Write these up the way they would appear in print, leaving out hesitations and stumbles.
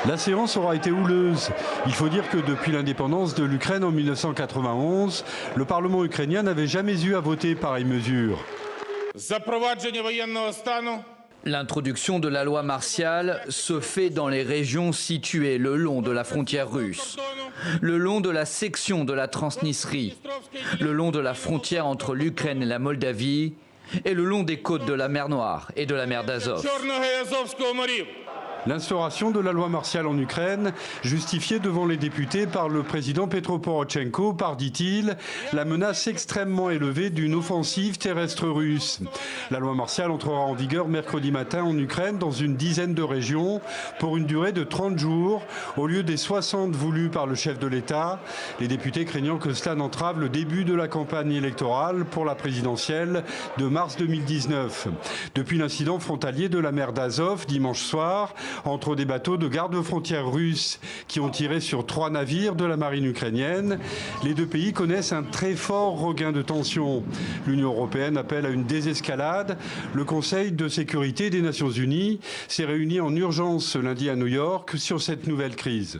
La séance aura été houleuse. Il faut dire que depuis l'indépendance de l'Ukraine en 1991, le Parlement ukrainien n'avait jamais eu à voter pareille mesure. L'introduction de la loi martiale se fait dans les régions situées le long de la frontière russe, le long de la section de la Transnistrie, le long de la frontière entre l'Ukraine et la Moldavie et le long des côtes de la mer Noire et de la mer d'Azov. L'instauration de la loi martiale en Ukraine, justifiée devant les députés par le président Petro Porochenko par, dit-il, la menace extrêmement élevée d'une offensive terrestre russe. La loi martiale entrera en vigueur mercredi matin en Ukraine dans une dizaine de régions pour une durée de 30 jours au lieu des 60 voulus par le chef de l'État, les députés craignant que cela n'entrave le début de la campagne électorale pour la présidentielle de mars 2019. Depuis l'incident frontalier de la mer d'Azov dimanche soir, entre des bateaux de garde-frontières russes qui ont tiré sur 3 navires de la marine ukrainienne, les deux pays connaissent un très fort regain de tension. L'Union européenne appelle à une désescalade. Le Conseil de sécurité des Nations Unies s'est réuni en urgence ce lundi à New York sur cette nouvelle crise.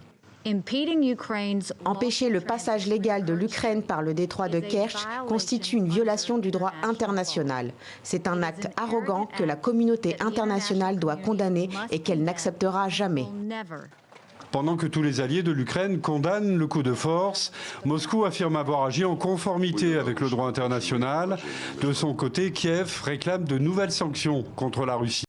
Empêcher le passage légal de l'Ukraine par le détroit de Kerch constitue une violation du droit international. C'est un acte arrogant que la communauté internationale doit condamner et qu'elle n'acceptera jamais. Pendant que tous les alliés de l'Ukraine condamnent le coup de force, Moscou affirme avoir agi en conformité avec le droit international. De son côté, Kiev réclame de nouvelles sanctions contre la Russie.